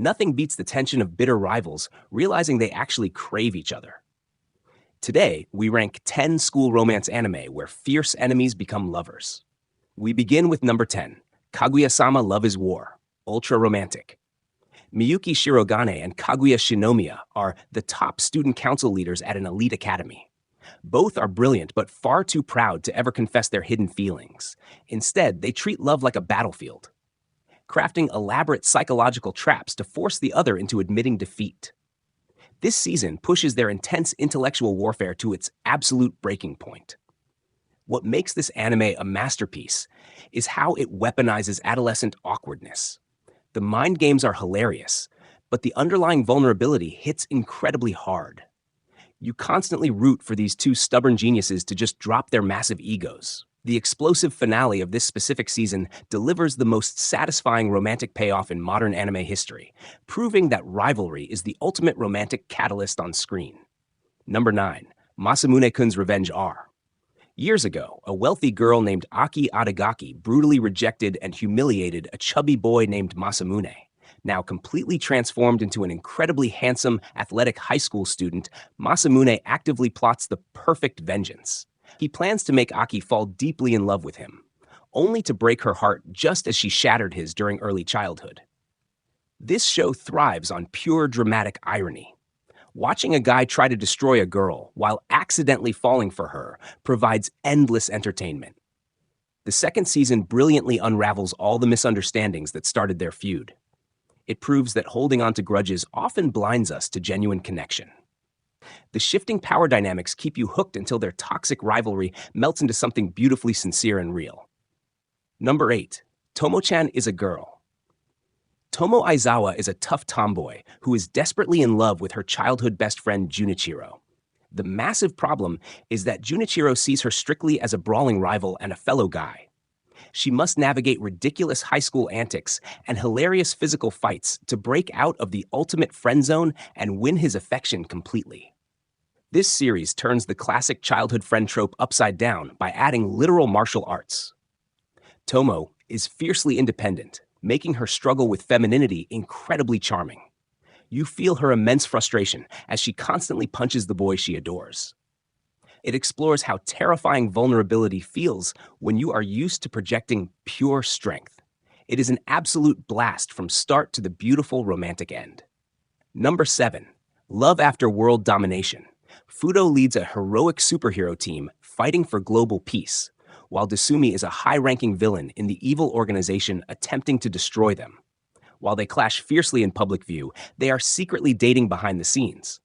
Nothing beats the tension of bitter rivals realizing they actually crave each other. Today, we rank 10 school romance anime where fierce enemies become lovers. We begin with number 10, Kaguya-sama Love is War, ultra romantic. Miyuki Shirogane and Kaguya Shinomiya are the top student council leaders at an elite academy. Both are brilliant but far too proud to ever confess their hidden feelings. Instead, they treat love like a battlefield, crafting elaborate psychological traps to force the other into admitting defeat. This season pushes their intense intellectual warfare to its absolute breaking point. What makes this anime a masterpiece is how it weaponizes adolescent awkwardness. The mind games are hilarious, but the underlying vulnerability hits incredibly hard. You constantly root for these two stubborn geniuses to just drop their massive egos. The explosive finale of this specific season delivers the most satisfying romantic payoff in modern anime history, proving that rivalry is the ultimate romantic catalyst on screen. Number 9. Masamune-kun's Revenge R. Years ago, a wealthy girl named Aki Adagaki brutally rejected and humiliated a chubby boy named Masamune. Now completely transformed into an incredibly handsome, athletic high school student, Masamune actively plots the perfect vengeance. He plans to make Aki fall deeply in love with him, only to break her heart just as she shattered his during early childhood. This show thrives on pure dramatic irony. Watching a guy try to destroy a girl while accidentally falling for her provides endless entertainment. The second season brilliantly unravels all the misunderstandings that started their feud. It proves that holding on to grudges often blinds us to genuine connection. The shifting power dynamics keep you hooked until their toxic rivalry melts into something beautifully sincere and real. Number 8. Tomo-chan is a girl. Tomo Aizawa is a tough tomboy who is desperately in love with her childhood best friend Junichiro. The massive problem is that Junichiro sees her strictly as a brawling rival and a fellow guy. She must navigate ridiculous high school antics and hilarious physical fights to break out of the ultimate friend zone and win his affection completely. This series turns the classic childhood friend trope upside down by adding literal martial arts. Tomo is fiercely independent, making her struggle with femininity incredibly charming. You feel her immense frustration as she constantly punches the boy she adores. It explores how terrifying vulnerability feels when you are used to projecting pure strength. It is an absolute blast from start to the beautiful romantic end. Number 7. Love After World Domination. Fudo leads a heroic superhero team fighting for global peace, while Desumi is a high-ranking villain in the evil organization attempting to destroy them. While they clash fiercely in public view, they are secretly dating behind the scenes.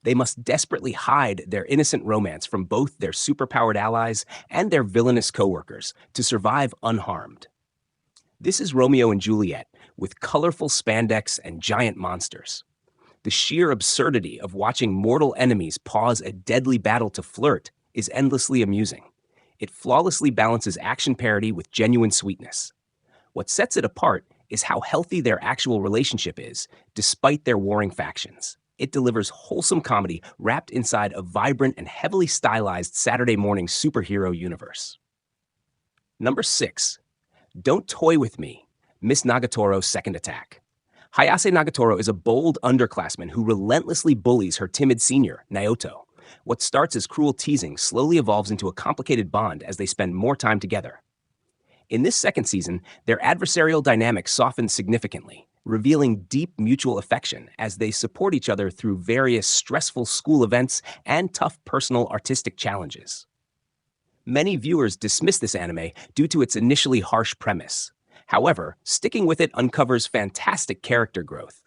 They must desperately hide their innocent romance from both their superpowered allies and their villainous coworkers to survive unharmed. This is Romeo and Juliet with colorful spandex and giant monsters. The sheer absurdity of watching mortal enemies pause a deadly battle to flirt is endlessly amusing. It flawlessly balances action parody with genuine sweetness. What sets it apart is how healthy their actual relationship is, despite their warring factions. It delivers wholesome comedy wrapped inside a vibrant and heavily stylized Saturday morning superhero universe. Number 6. Don't Toy With Me, Miss Nagatoro's Second Attack. Hayase Nagatoro is a bold underclassman who relentlessly bullies her timid senior, Naoto. What starts as cruel teasing slowly evolves into a complicated bond as they spend more time together. In this second season, their adversarial dynamic softens significantly, revealing deep mutual affection as they support each other through various stressful school events and tough personal artistic challenges. Many viewers dismiss this anime due to its initially harsh premise. However, sticking with it uncovers fantastic character growth.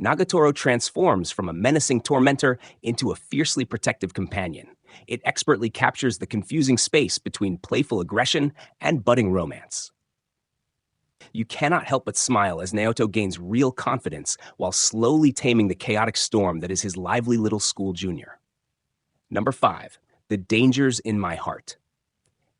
Nagatoro transforms from a menacing tormentor into a fiercely protective companion. It expertly captures the confusing space between playful aggression and budding romance. You cannot help but smile as Naoto gains real confidence while slowly taming the chaotic storm that is his lively little school junior. Number 5. The Dangers in My Heart.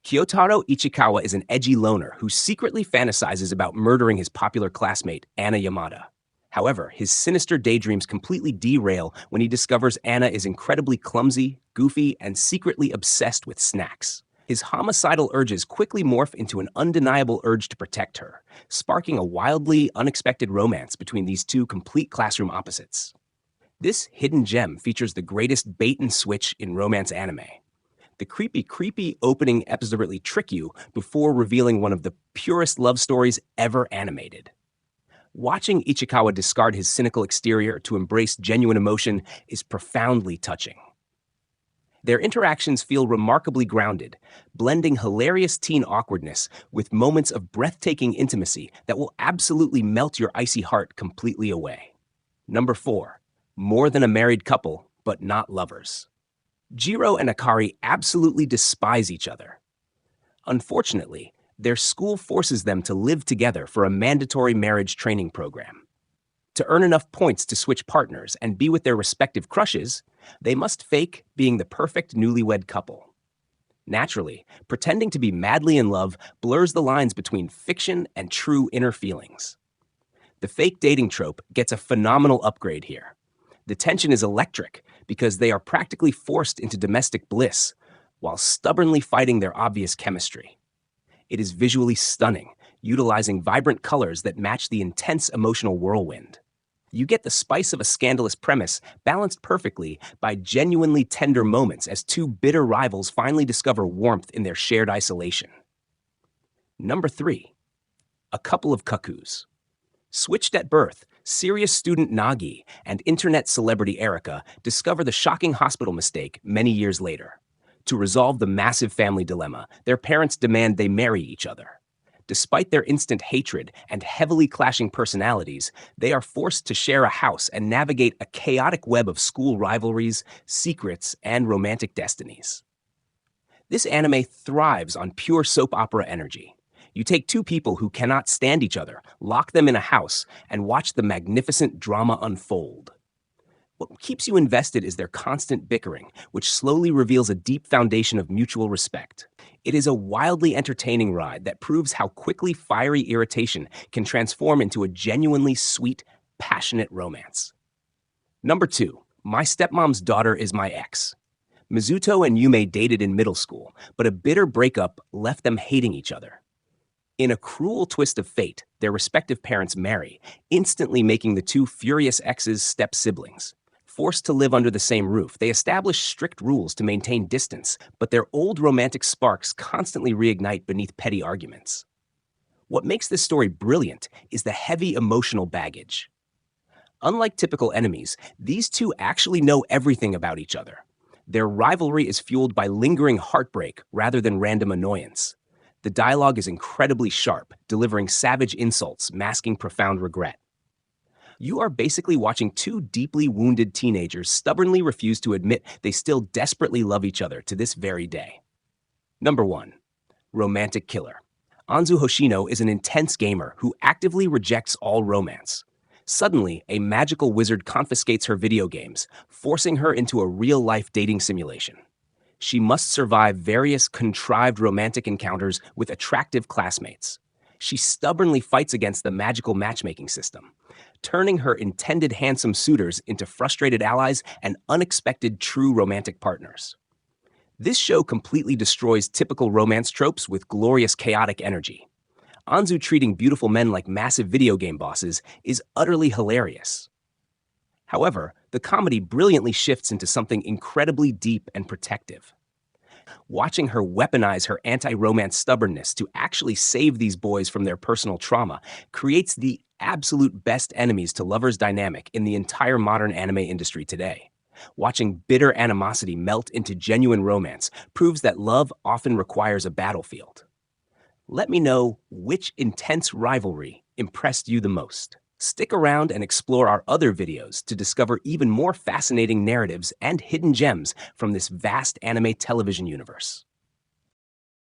Kyotaro Ichikawa is an edgy loner who secretly fantasizes about murdering his popular classmate, Anna Yamada. However, his sinister daydreams completely derail when he discovers Anna is incredibly clumsy, goofy, and secretly obsessed with snacks. His homicidal urges quickly morph into an undeniable urge to protect her, sparking a wildly unexpected romance between these two complete classroom opposites. This hidden gem features the greatest bait and switch in romance anime. The creepy opening episodes deliberately trick you before revealing one of the purest love stories ever animated. Watching Ichikawa discard his cynical exterior to embrace genuine emotion is profoundly touching. Their interactions feel remarkably grounded, blending hilarious teen awkwardness with moments of breathtaking intimacy that will absolutely melt your icy heart completely away. Number 4. More than a married couple, but not lovers. Jiro and Akari absolutely despise each other. Unfortunately, their school forces them to live together for a mandatory marriage training program. To earn enough points to switch partners and be with their respective crushes, they must fake being the perfect newlywed couple. Naturally, pretending to be madly in love blurs the lines between fiction and true inner feelings. The fake dating trope gets a phenomenal upgrade here. The tension is electric because they are practically forced into domestic bliss while stubbornly fighting their obvious chemistry. It is visually stunning, utilizing vibrant colors that match the intense emotional whirlwind. You get the spice of a scandalous premise balanced perfectly by genuinely tender moments as two bitter rivals finally discover warmth in their shared isolation. Number 3. A couple of cuckoos. Switched at birth, serious student Nagi and internet celebrity Erika discover the shocking hospital mistake many years later. To resolve the massive family dilemma, their parents demand they marry each other. Despite their instant hatred and heavily clashing personalities, they are forced to share a house and navigate a chaotic web of school rivalries, secrets, and romantic destinies. This anime thrives on pure soap opera energy. You take two people who cannot stand each other, lock them in a house, and watch the magnificent drama unfold. What keeps you invested is their constant bickering, which slowly reveals a deep foundation of mutual respect. It is a wildly entertaining ride that proves how quickly fiery irritation can transform into a genuinely sweet, passionate romance. Number 2. My Stepmom's Daughter is My Ex. Mizuto and Yume dated in middle school, but a bitter breakup left them hating each other. In a cruel twist of fate, their respective parents marry, instantly making the two furious exes step-siblings. Forced to live under the same roof, they establish strict rules to maintain distance, but their old romantic sparks constantly reignite beneath petty arguments. What makes this story brilliant is the heavy emotional baggage. Unlike typical enemies, these two actually know everything about each other. Their rivalry is fueled by lingering heartbreak rather than random annoyance. The dialogue is incredibly sharp, delivering savage insults, masking profound regret. You are basically watching two deeply wounded teenagers stubbornly refuse to admit they still desperately love each other to this very day. Number 1. Romantic Killer. Anzu Hoshino is an intense gamer who actively rejects all romance. Suddenly, a magical wizard confiscates her video games, forcing her into a real-life dating simulation. She must survive various contrived romantic encounters with attractive classmates. She stubbornly fights against the magical matchmaking system, turning her intended handsome suitors into frustrated allies and unexpected true romantic partners. This show completely destroys typical romance tropes with glorious chaotic energy. Anzu treating beautiful men like massive video game bosses is utterly hilarious. However, the comedy brilliantly shifts into something incredibly deep and protective. Watching her weaponize her anti-romance stubbornness to actually save these boys from their personal trauma creates the absolute best enemies to lovers dynamic in the entire modern anime industry today. Watching bitter animosity melt into genuine romance proves that love often requires a battlefield. Let me know which intense rivalry impressed you the most. Stick around and explore our other videos to discover even more fascinating narratives and hidden gems from this vast anime television universe.